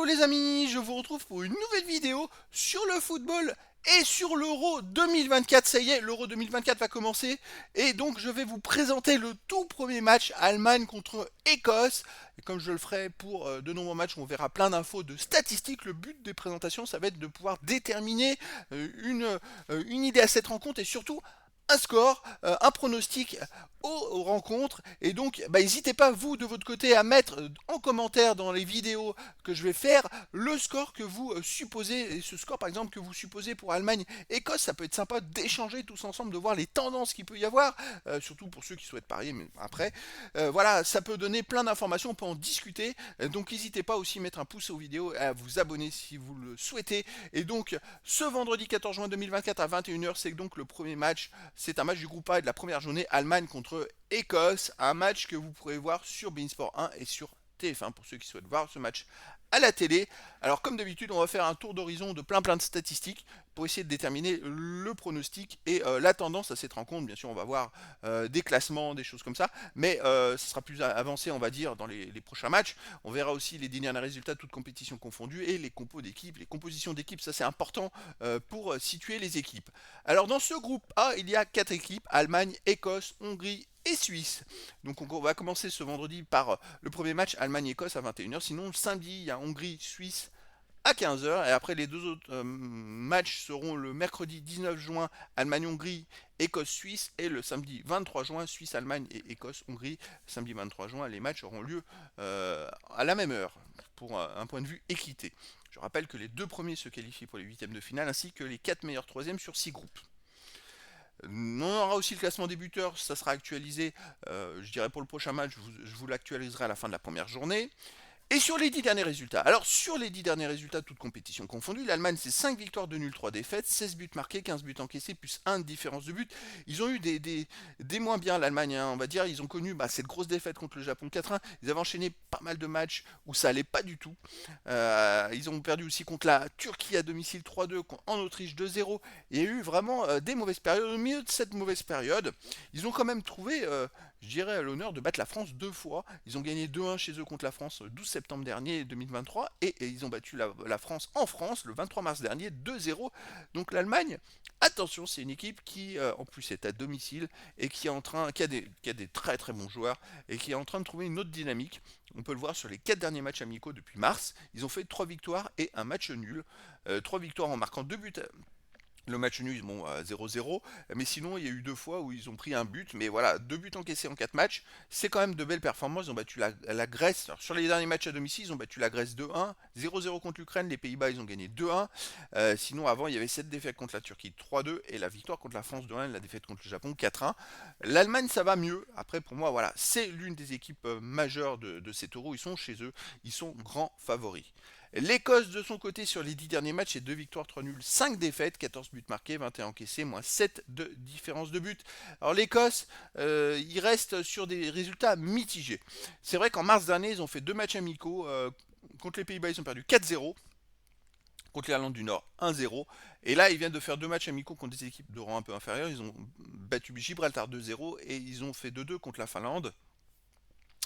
Hello les amis, je vous retrouve pour une nouvelle vidéo sur le football et sur l'Euro 2024. Ça y est, l'Euro 2024 va commencer et donc je vais vous présenter le tout premier match Allemagne contre Écosse. Et comme je le ferai pour de nombreux matchs, on verra plein d'infos, de statistiques. Le but des présentations, ça va être de pouvoir déterminer une idée à cette rencontre et surtout un score, un pronostic aux rencontres. Et donc, n'hésitez pas, vous, de votre côté, à mettre en commentaire dans les vidéos que je vais faire le score que vous supposez. Et ce score, par exemple, que vous supposez pour Allemagne-Écosse, ça peut être sympa d'échanger tous ensemble, de voir les tendances qu'il peut y avoir, surtout pour ceux qui souhaitent parier, mais après. Voilà, ça peut donner plein d'informations, on peut en discuter. Donc, n'hésitez pas aussi à mettre un pouce aux vidéos et à vous abonner si vous le souhaitez. Et donc, ce vendredi 14 juin 2024 à 21h, c'est donc le premier match. C'est un match du groupe A et de la première journée, Allemagne contre Écosse. Un match que vous pourrez voir sur Beansport 1 et sur TF1 pour ceux qui souhaitent voir ce match à la télé. Alors comme d'habitude, on va faire un tour d'horizon de plein de statistiques pour essayer de déterminer le pronostic et la tendance à cette rencontre. Bien sûr, on va voir des classements, des choses comme ça, mais ce sera plus avancé, on va dire, dans les prochains matchs. On verra aussi les derniers résultats, toutes compétitions confondues, et les compos d'équipes, les compositions d'équipes, ça c'est important pour situer les équipes. Alors dans ce groupe A, il y a 4 équipes, Allemagne, Écosse, Hongrie et Suisse. Donc on va commencer ce vendredi par le premier match Allemagne-Écosse à 21h. Sinon le samedi, il y a Hongrie-Suisse à 15h. Et après les deux autres matchs seront le mercredi 19 juin Allemagne-Hongrie, Écosse-Suisse. Et le samedi 23 juin Suisse-Allemagne et Écosse-Hongrie. Samedi 23 juin, les matchs auront lieu à la même heure pour un point de vue équité. Je rappelle que les deux premiers se qualifient pour les huitièmes de finale ainsi que les 4 meilleurs troisièmes sur 6 groupes. On aura aussi le classement des buteurs, ça sera actualisé, je dirais pour le prochain match, je vous l'actualiserai à la fin de la première journée. Et sur les 10 derniers résultats. Alors, sur les 10 derniers résultats, toutes compétitions confondues, l'Allemagne, c'est 5 victoires, 2 nuls, 3 défaites, 16 buts marqués, 15 buts encaissés, plus 1 de différence de but. Ils ont eu des moins bien, l'Allemagne, hein, on va dire. Ils ont connu cette grosse défaite contre le Japon 4-1. Ils avaient enchaîné pas mal de matchs où ça allait pas du tout. Ils ont perdu aussi contre la Turquie à domicile 3-2, en Autriche 2-0. Il y a eu vraiment des mauvaises périodes. Au milieu de cette mauvaise période, ils ont quand même trouvé je dirais, l'honneur de battre la France deux fois. Ils ont gagné 2-1 chez eux contre la France le 12 septembre dernier 2023 et ils ont battu la France en France le 23 mars dernier 2-0. Donc l'Allemagne, attention, c'est une équipe qui en plus est à domicile et qui a des très très bons joueurs et qui est en train de trouver une autre dynamique. On peut le voir sur les 4 derniers matchs amicaux depuis mars. Ils ont fait 3 victoires et un match nul. 3 victoires en marquant 2 buts, le match nul, bon, 0-0, mais sinon il y a eu deux fois où ils ont pris un but, mais voilà, deux buts encaissés en quatre matchs, c'est quand même de belles performances. Ils ont battu la Grèce, alors, sur les derniers matchs à domicile, ils ont battu la Grèce 2-1, 0-0 contre l'Ukraine, les Pays-Bas ils ont gagné 2-1, sinon avant il y avait cette défaite contre la Turquie 3-2 et la victoire contre la France 2-1 et la défaite contre le Japon 4-1. L'Allemagne ça va mieux, après pour moi voilà, c'est l'une des équipes majeures de cet euro, ils sont chez eux, ils sont grands favoris. L'Écosse de son côté sur les 10 derniers matchs, c'est 2 victoires, 3 nuls, 5 défaites, 14 buts marqués, 21 encaissés, moins 7 de différence de but. Alors l'Écosse, il reste sur des résultats mitigés. C'est vrai qu'en mars dernier, ils ont fait deux matchs amicaux. Contre les Pays-Bas, ils ont perdu 4-0. Contre l'Irlande du Nord, 1-0. Et là, ils viennent de faire deux matchs amicaux contre des équipes de rang un peu inférieur. Ils ont battu Gibraltar 2-0 et ils ont fait 2-2 contre la Finlande.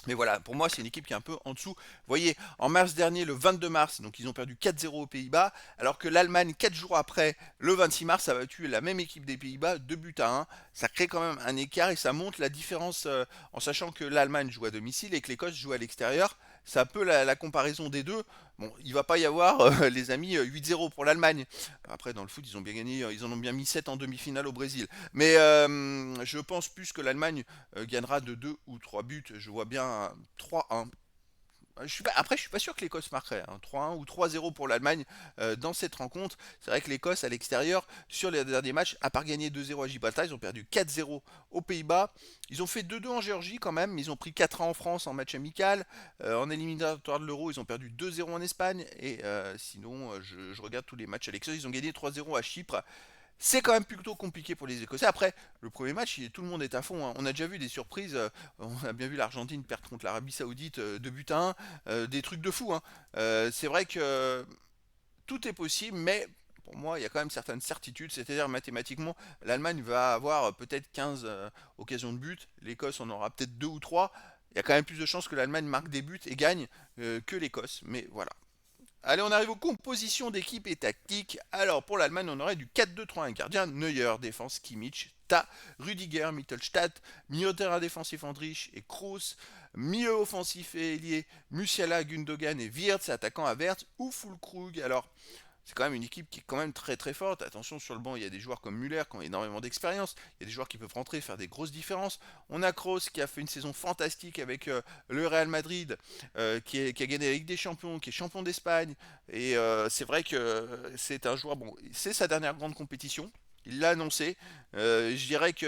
Mais voilà, pour moi, c'est une équipe qui est un peu en dessous. Vous voyez, en mars dernier, le 22 mars, donc ils ont perdu 4-0 aux Pays-Bas, alors que l'Allemagne, 4 jours après, le 26 mars, a battu la même équipe des Pays-Bas, 2 buts à 1. Ça crée quand même un écart et ça montre la différence en sachant que l'Allemagne joue à domicile et que l'Écosse joue à l'extérieur. C'est un peu la comparaison des deux. Bon, il va pas y avoir, les amis, 8-0 pour l'Allemagne. Après, dans le foot, ils ont bien gagné, ils en ont bien mis 7 en demi-finale au Brésil. Mais je pense plus que l'Allemagne gagnera de 2 ou 3 buts. Je vois bien 3-1. Après, je suis pas sûr que l'Écosse marquerait, hein. 3-1 ou 3-0 pour l'Allemagne dans cette rencontre. C'est vrai que l'Écosse, à l'extérieur, sur les derniers matchs, à part gagner 2-0 à Gibraltar, ils ont perdu 4-0 aux Pays-Bas. Ils ont fait 2-2 en Géorgie quand même. Ils ont pris 4-1 en France en match amical. En éliminatoire de l'Euro, ils ont perdu 2-0 en Espagne. Et sinon, je regarde tous les matchs à l'extérieur. Ils ont gagné 3-0 à Chypre. C'est quand même plutôt compliqué pour les Écossais. Après, le premier match, tout le monde est à fond, hein. On a déjà vu des surprises. On a bien vu l'Argentine perdre contre l'Arabie Saoudite 2 buts à 1. Des trucs de fou, hein. C'est vrai que tout est possible, mais pour moi, il y a quand même certaines certitudes. C'est-à-dire, mathématiquement, l'Allemagne va avoir peut-être 15 occasions de but. L'Écosse en aura peut-être 2 ou 3. Il y a quand même plus de chances que l'Allemagne marque des buts et gagne que l'Écosse. Mais voilà. Allez, on arrive aux compositions d'équipe et tactiques. Alors, pour l'Allemagne, on aurait du 4-2-3-1. Gardien, Neuer, défense, Kimmich, Ta, Rüdiger, Mittelstadt, milieu de terrain défensif, Andrich et Kroos, milieu offensif et ailier, Musiala, Gundogan et Wirtz, attaquant à Wirtz ou Füllkrug. Alors, c'est quand même une équipe qui est quand même très très forte. Attention, sur le banc, il y a des joueurs comme Müller qui ont énormément d'expérience. Il y a des joueurs qui peuvent rentrer et faire des grosses différences. On a Kroos qui a fait une saison fantastique avec le Real Madrid, qui a gagné la Ligue des Champions, qui est champion d'Espagne. Et c'est vrai que c'est un joueur, bon, c'est sa dernière grande compétition. Il l'a annoncé. Je dirais que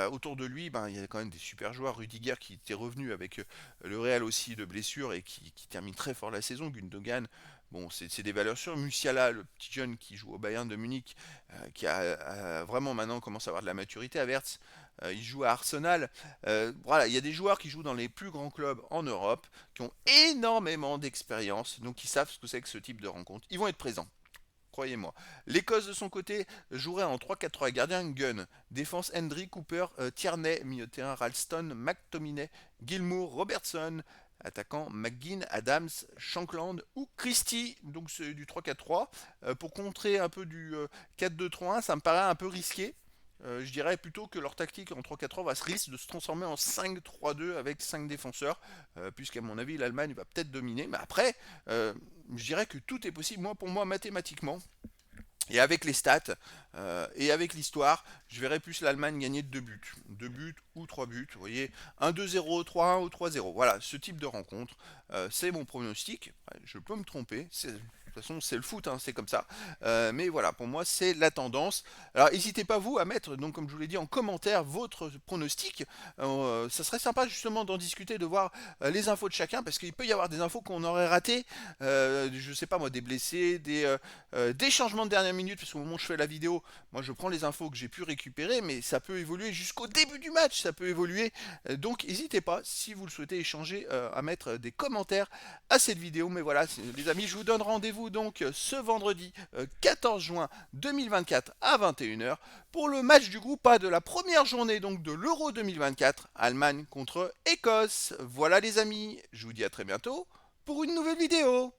autour de lui, il y a quand même des super joueurs. Rudiger qui était revenu avec le Real aussi de blessure et qui termine très fort la saison. Gundogan, bon, c'est des valeurs sûres. Musiala, le petit jeune qui joue au Bayern de Munich, qui a vraiment maintenant commence à avoir de la maturité. À Verts, il joue à Arsenal. Voilà, il y a des joueurs qui jouent dans les plus grands clubs en Europe, qui ont énormément d'expérience, donc qui savent ce que c'est que ce type de rencontre. Ils vont être présents. Croyez-moi. L'Écosse de son côté jouerait en 3-4-3. Gardien Gunn. Défense Hendry, Cooper, Tierney. Milieu de terrain Ralston, McTominay, Gilmour, Robertson. Attaquant McGinn, Adams, Shankland ou Christie. Donc c'est du 3-4-3. Pour contrer un peu du 4-2-3-1, ça me paraît un peu risqué. Je dirais plutôt que leur tactique en 3-4-3 risque de se transformer en 5-3-2 avec 5 défenseurs, puisqu'à mon avis l'Allemagne va peut-être dominer. Mais après, je dirais que tout est possible. Moi, pour moi, mathématiquement, et avec les stats et avec l'histoire, je verrais plus l'Allemagne gagner de 2 buts. 2 buts ou 3 buts. Vous voyez, 1-2-0, 3-1 ou 3-0. Voilà, ce type de rencontre, c'est mon pronostic. Je peux me tromper. De toute façon, c'est le foot, hein, c'est comme ça. Mais voilà, pour moi, c'est la tendance. Alors, n'hésitez pas, vous, à mettre, donc, comme je vous l'ai dit, en commentaire votre pronostic. Ça serait sympa, justement, d'en discuter, de voir les infos de chacun, parce qu'il peut y avoir des infos qu'on aurait ratées. Je sais pas, moi, des blessés, des changements de dernière minute, parce qu'au moment où je fais la vidéo, moi, je prends les infos que j'ai pu récupérer, mais ça peut évoluer jusqu'au début du match, ça peut évoluer. Donc, n'hésitez pas, si vous le souhaitez échanger, à mettre des commentaires à cette vidéo. Mais voilà, les amis, je vous donne rendez-vous donc ce vendredi 14 juin 2024 à 21h pour le match du groupe A de la première journée donc de l'Euro 2024, Allemagne contre Écosse. Voilà les amis, je vous dis à très bientôt pour une nouvelle vidéo.